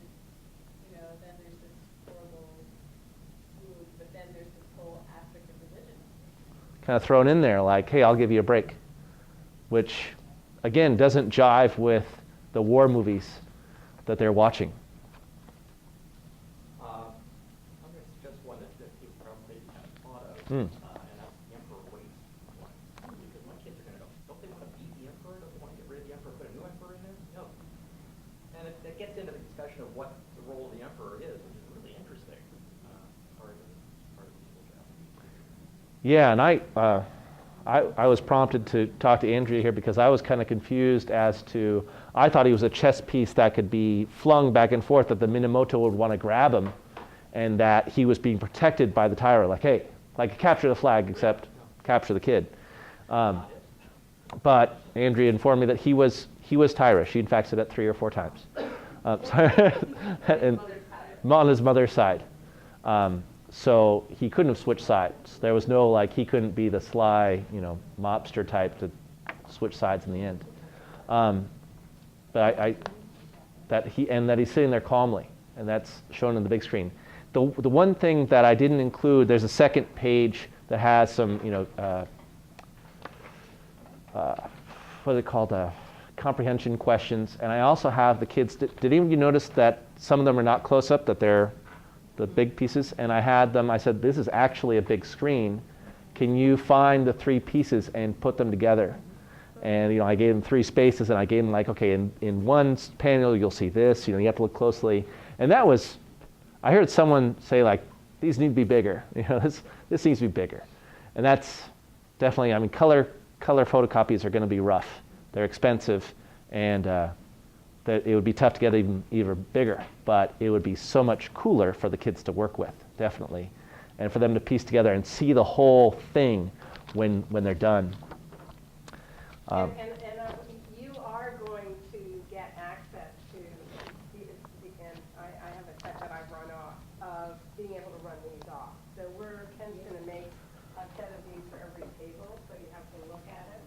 you know, then there's this horrible food, but then there's this whole aspect of religion. Kind of thrown in there, like, hey, I'll give you a break, which, again, doesn't jive with the war movies that they're watching. I'm going to suggest one that people probably haven't thought of, Mm. and that's the Emperor Waits one. Because my kids are going to go, don't they want to beat the Emperor? Don't they want to get rid of the Emperor, put a new Emperor in there? No. And it gets into the discussion of what the role of the Emperor is, which is really interesting part of the school job. Yeah, and I was prompted to talk to Andrea here because I was kind of confused as to, I thought he was a chess piece that could be flung back and forth, that the Minamoto would want to grab him, and that he was being protected by the Taira, like, hey, like capture the flag, except capture the kid. But Andrea informed me that he was Taira. She in fact said that 3 or 4 times. And on his mother's side. So he couldn't have switched sides. There was no, like, he couldn't be the sly, you know, mobster type to switch sides in the end. But that he's sitting there calmly, and that's shown on the big screen. The one thing that I didn't include, there's a second page that has some, you know, what are they called, comprehension questions, and I also have the kids. Did any of you notice that some of them are not close up, that they're the big pieces? And I had them, I said, this is actually a big screen. Can you find the 3 pieces and put them together? And, you know, I gave them 3 spaces, and I gave them, like, okay, in one panel you'll see this, you know, you have to look closely. And that was, I heard someone say, like, these need to be bigger. You know, this needs to be bigger. And that's definitely, I mean, color photocopies are going to be rough. They're expensive, and that it would be tough to get even bigger, but it would be so much cooler for the kids to work with, definitely, and for them to piece together and see the whole thing when they're done. And you are going to get access to, and I have a set that I've run off, of being able to run these off. So Ken's going to make a set of these for every table, so you have to look at it.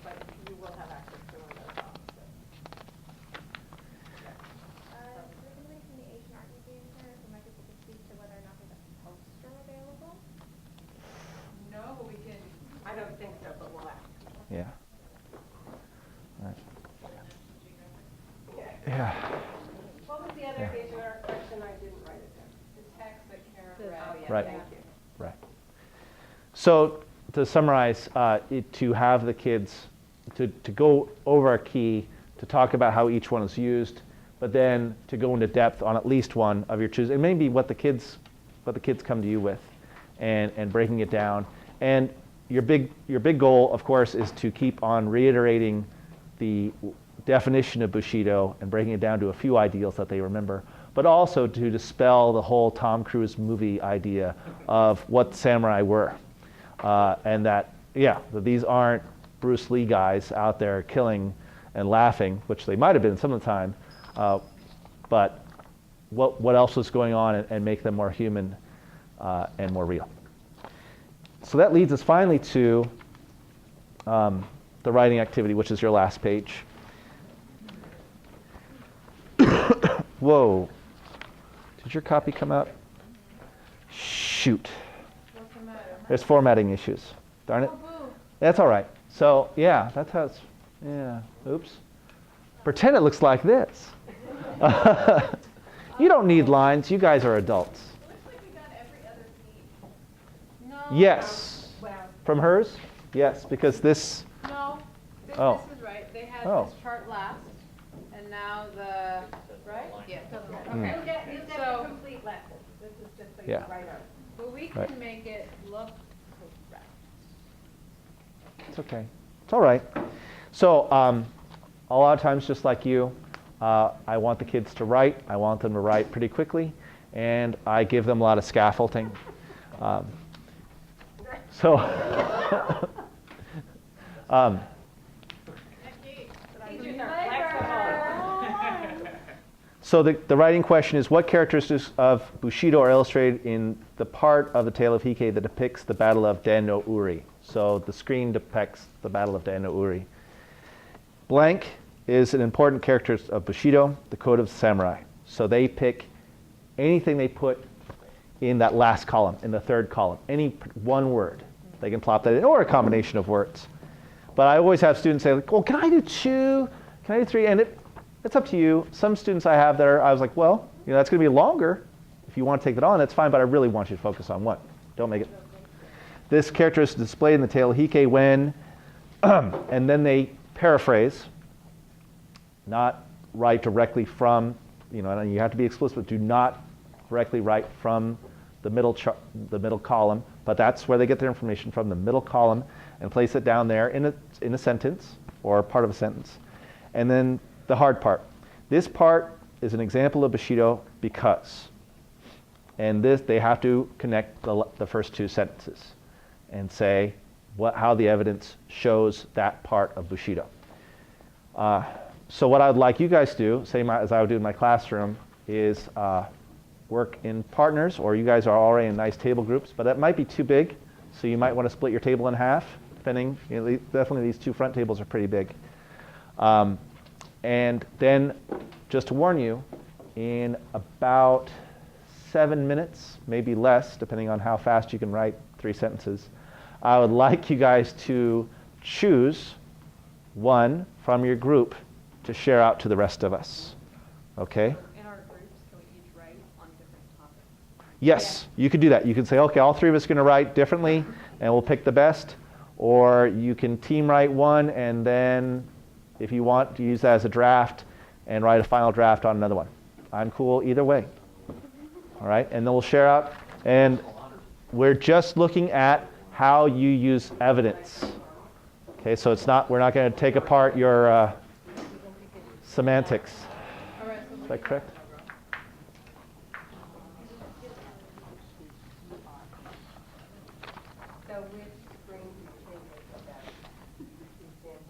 But you will have access to one of those off. Originally from the Asian Art Museum Center, so might be able to speak to whether or not there's a poster available. No, but we can, I don't think so, but we'll ask. Yeah. Right. Yeah. What was the other Asian art question? I didn't write it down. The text that Karen read. Oh, yeah, Right. thank you. Right. So to summarize, to have the kids to go over a key, to talk about how each one is used, but then to go into depth on at least one of your choosing, and maybe what the kids come to you with, and breaking it down. And your big goal, of course, is to keep on reiterating the definition of Bushido and breaking it down to a few ideals that they remember, but also to dispel the whole Tom Cruise movie idea of what samurai were. And that, yeah, that these aren't Bruce Lee guys out there killing and laughing, which they might have been some of the time, but what else was going on, and make them more human and more real. So that leads us finally to the writing activity, which is your last page. Whoa. Did your copy come out? Shoot. What's the matter? There's formatting issues. Darn it. Oh, boo. That's all right. So, yeah, that's how it's, yeah, oops. Pretend it looks like this. You don't need lines. You guys are adults. Looks like we got every other page. No. Yes. From hers? Yes, because this, No. This is right. They had Oh. this chart last, and now the, right? Yeah. Mm. You get So- the complete lesson. This is just a Yeah. write-up. But we can Right. make it look correct. it's okay. It's all right. So, a lot of times, just like you, I want the kids to write. I want them to write pretty quickly, and I give them a lot of scaffolding. So, so the writing question is, what characteristics of Bushido are illustrated in the part of the Tale of Heike that depicts the Battle of Dan no Uri? So the screen depicts the Battle of Dan no Uri. Blank is an important character of Bushido, the Code of the Samurai. So they pick anything they put in that last column, in the third column, any one word. They can plop that in, or a combination of words. But I always have students say, like, well, can I do 2? Can I do 3? And it's up to you. Some students I have that I was like, well, that's going to be longer. If you want to take that on, that's fine, but I really want you to focus on one. Don't make it. This character is displayed in the Tale of Heike when, and then they paraphrase, not write directly from, and you have to be explicit, but do not directly write from the middle column, but that's where they get their information from, the middle column, and place it down there in a sentence or part of a sentence. And then the hard part. This part is an example of Bushido because, and this they have to connect the first 2 sentences and say how the evidence shows that part of Bushido. So what I would like you guys to do, same as I would do in my classroom, is work in partners, or you guys are already in nice table groups, but that might be too big, so you might want to split your table in half, depending. Definitely these 2 front tables are pretty big. And then, just to warn you, in about 7 minutes, maybe less, depending on how fast you can write 3 sentences, I would like you guys to choose one from your group to share out to the rest of us. Okay? In our groups, can we each write on different topics? Yes, you could do that. You could say, okay, all 3 of us are going to write differently, and we'll pick the best. Or you can team write one, and then if you want to use that as a draft and write a final draft on another one. I'm cool either way. All right, and then we'll share out. And we're just looking at how you use evidence. Okay, so we're not going to take apart your semantics. Is that correct? So which brings you to that example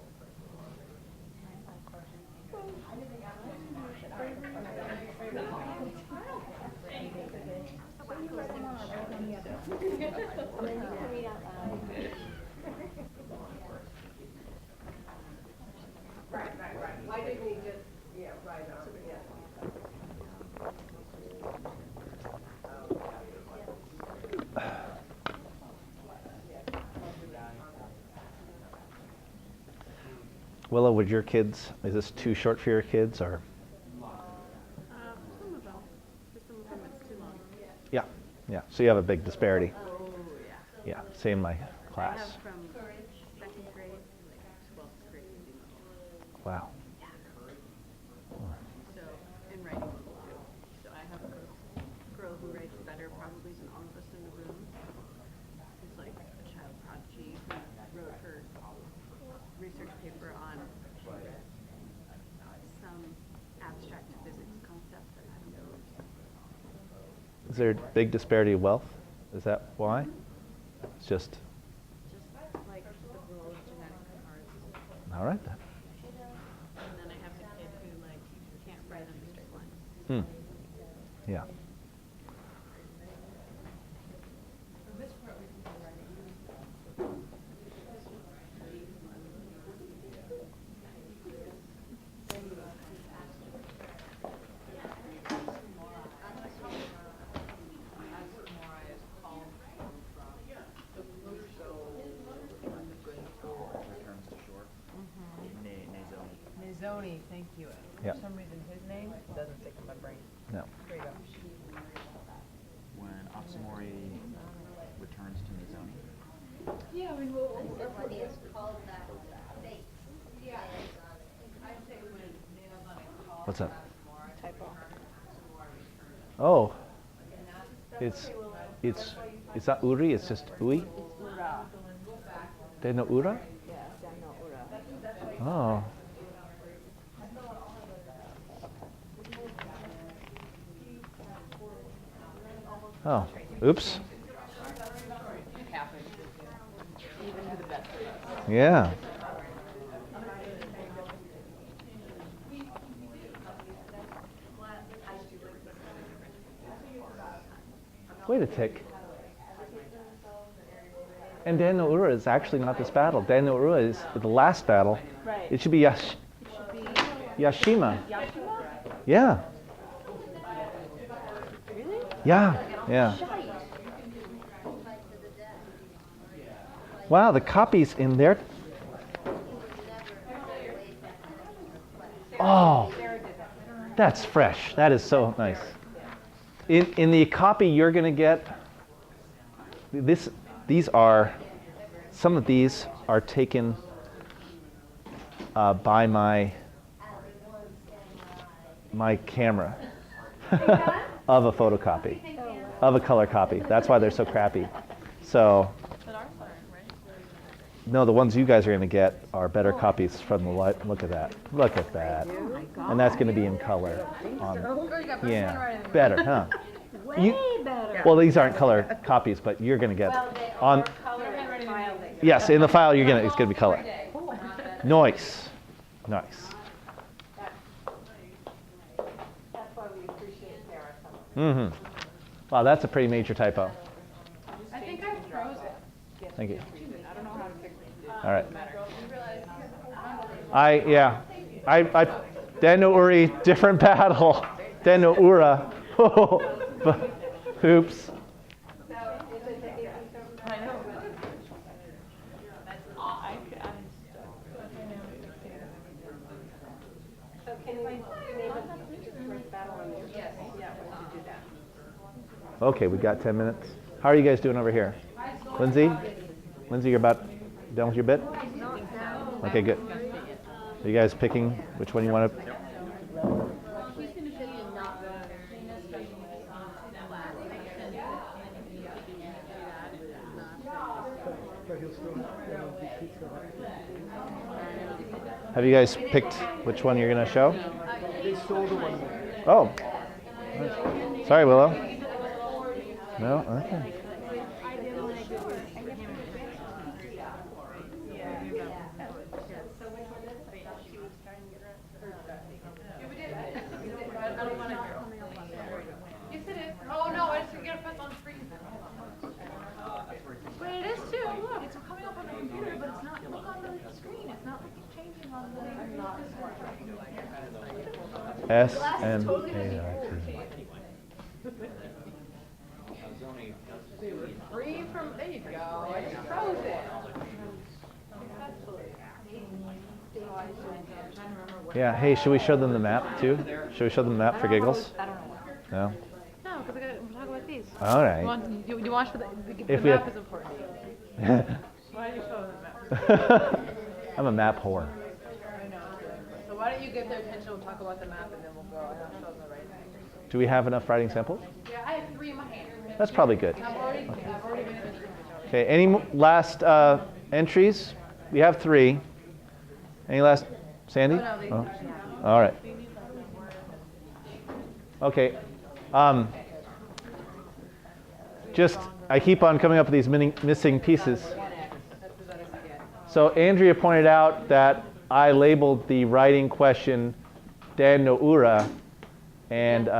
Right. Why didn't he just, write on it? Willow, would your kids, is this too short for your kids, or? Some of them. For some of them, it's too long. Yeah. So you have a big disparity. Oh, Yeah, same in my I class. have from second grade to like 12th grade. Wow. So, in writing too. So I have a girl who writes better probably than all of us in the room. Who's like a child prodigy who wrote her research paper on Is there a big disparity of wealth? Is that why? It's just. Like the role of genetic cards. All right then. And then I have the kid who like can't write on the straight lines. Yeah. Nizoni, thank you. Yeah. For some reason, his name doesn't stick in my brain. No. There you go. When Oxamori returns to Mizoni. Yeah, I mean, What is called that fake. Yeah. I'd say when nails on a call. What's that? Typo. Oh. It's not uri. It's just ui. Ura. Deno ura. Yeah, Daniel Ura. Oh. Oh. Oops. Even to the best. Yeah. Wait a tick. And Daniel Ura is actually not this battle. Daniel Ura is the last battle. Right. It should be Yashima. Yashima? Yeah. Really? Yeah. Yeah. Wow, the copies in there. Oh, that's fresh. That is so nice. In the copy you're going to get, some of these are taken by my camera of a photocopy, of a color copy. That's why they're so crappy. So, no, the ones you guys are going to get are better copies from the light. Look at that. Look at that. And that's going to be in color. Yeah, better, huh? Way better. Well, these aren't color copies, but you're going to get They on. are color filing. Yes, in the file it's going to be color. Nice, nice. That's why we appreciate Sarah so much. Wow, that's a pretty major typo. I think I froze it. Thank you. I don't know how to fix it. All right. I Deno Uri, different battle. Deno Ura. Oops. I know. So can we name it first battle on there? Yes. Yeah, we should do that. Okay, we got 10 minutes. How are you guys doing over here? Lindsay? Lindsay, you're about done with your bit? Okay, good. Are you guys picking which one you want to? Have you guys picked which one you're going to show? They stole the one. Oh. Sorry, Willow. No? Okay. Yes, it is. Oh, no, I just forget to put it on the screen. But it is too. Look, it's coming up on the computer, but it's not. Look on the screen. It's not changing on the. S-M-A-I-T. Free from. There you go. I just froze it. Yeah, hey, should we show them the map too? Should we show them the map for giggles? I don't know. No? No, because we're talking about these. All right. You want the If we map had- is important. Why are you showing the map? I'm a map whore. I know. So why don't you get their attention, we'll talk about the map, and then we'll go, and I'll show them the right thing. Do we have enough writing samples? Yeah, I have 3 in my hand. That's probably good. I've already been in the room. Okay, any last entries? We have 3. Any last? Sandy? Oh. All right. Okay. just, I keep on coming up with these missing pieces. That's the best I get. So Andrea pointed out that I labeled the writing question Dan no Ura, and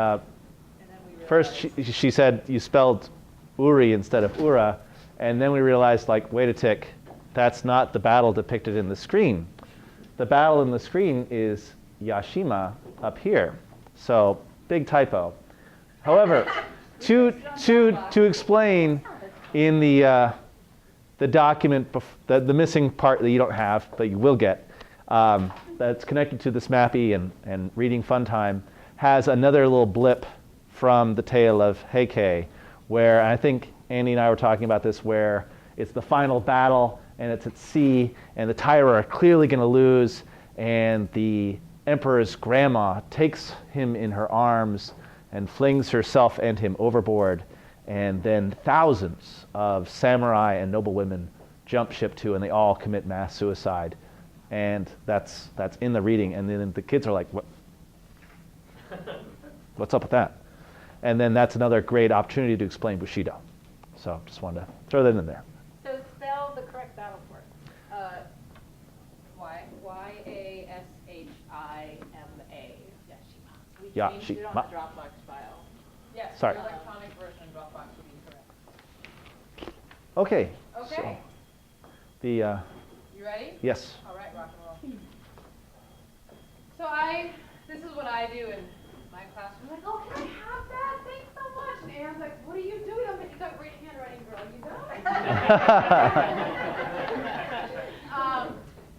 first she said you spelled Uri instead of Ura, and then we realized, like, wait a tick, that's not the battle depicted in the screen. The battle in the screen is Yashima up here. So big typo. However, to explain in the document, the missing part that you don't have, but you will get, that's connected to this Mappy and reading fun time, has another little blip from the tale of Heike, where I think Andy and I were talking about this, where it's the final battle and it's at sea and the Taira are clearly going to lose, and the emperor's grandma takes him in her arms and flings herself and him overboard, and then thousands of samurai and noble women jump ship to, and they all commit mass suicide. And that's in the reading, and then the kids are like, "What? What's up with that?" And then that's another great opportunity to explain Bushido. So just wanted to throw that in there. So spell the correct battle for it. Yashima. We Yeah, changed it on the Dropbox file. Yes, Sorry. the electronic version of Dropbox would be correct. Okay. Okay. So You ready? yes. All right, rock and roll. So this is what I do in my classroom. I'm like, oh, can I have that? Thanks so much. And Aaron's like, what are you doing? I'm like, you got great handwriting, girl. You know?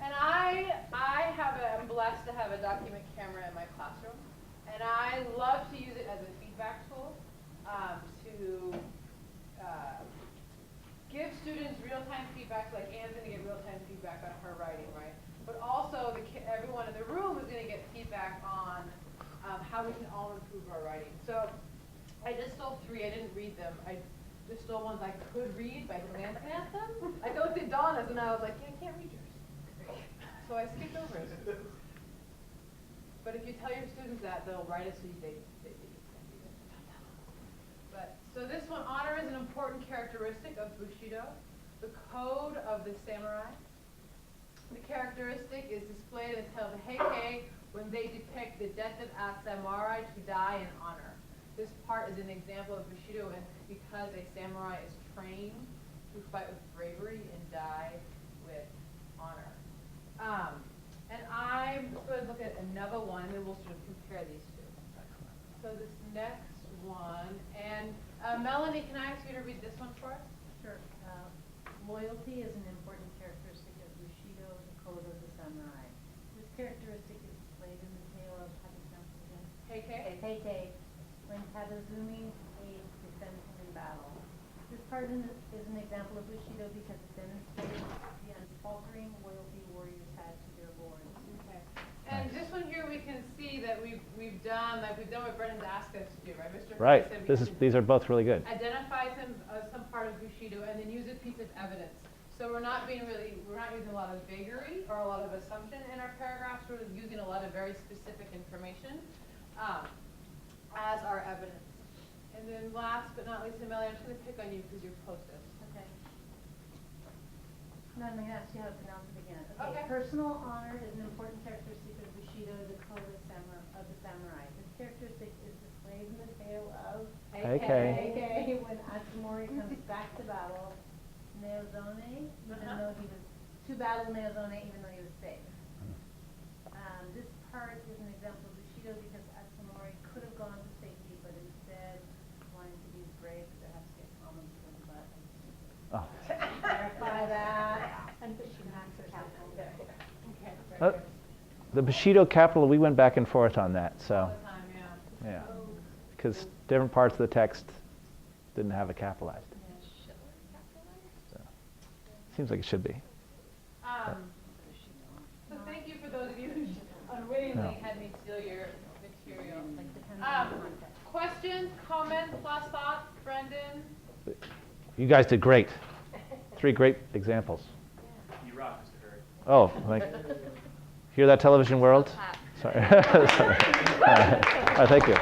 And I'm blessed to have a document camera in my classroom. And I love to use it as a feedback tool to give students real-time feedback. Like Anne's going to get real-time feedback on her writing, right? But also, everyone in the room is going to get feedback on how we can all improve our writing. So I just stole 3. I didn't read them. I just stole ones I could read by glancing at them. I looked at Donna's and I was like, yeah, I can't read yours. So I skipped over it. But if you tell your students that, they'll write it so they can do it. But so this one, honor is an important characteristic of Bushido, the code of the samurai. The characteristic is displayed in the tale of Heike when they depict the death of a samurai to die in honor. This part is an example of Bushido, and because a samurai is trained to fight with bravery and die with honor. And I'm just going to look at another one, and then we'll sort of compare these two. So this next one, and Melanie, can I ask you to read this one for us? Sure. Loyalty is an important characteristic of Bushido, the code of the samurai. This characteristic is displayed in the tale of, how do you pronounce it again? Heike, when Tadazumi aids defends him in battle. This part is an example of Bushido because it demonstrates the unfaltering loyalty warriors had to their lords. Okay. And this one here, we can see that we've done what Brendan's asked us to do, right? Mr. Right. Said These are both really good. identify some part of Bushido and then use a piece of evidence. So we're not using a lot of vagary or a lot of assumption in our paragraphs. We're using a lot of very specific information as our evidence. And then last but not least, Amelia, I'm just going to pick on you because you're closest. Okay. No, I'm going to ask you how to pronounce it again. Okay. Personal honor is an important characteristic of Bushido, the code of the samurai. This characteristic is displayed in the tale of Heike when Atsumori comes back to battle Neozone, even though he was to battle Neozone, even though he was safe. This part is an example of Bushido because Atsumori could have gone to safety, but instead wanted to be brave, but there has to be a common between the butt. Oh. Clarify that. And Bushido capital. Okay. The Bushido capital, we went back and forth on that. So All the time, yeah. yeah, because different parts of the text didn't have it capitalized. So seems like it should be. So thank you for those of you who unwittingly had me steal your material. Questions, comments, last thoughts, Brendan? You guys did great. 3 great examples. You rock, Mr. Hurd. Oh, like, hear that, television world? Sorry. Sorry. All right, thank you.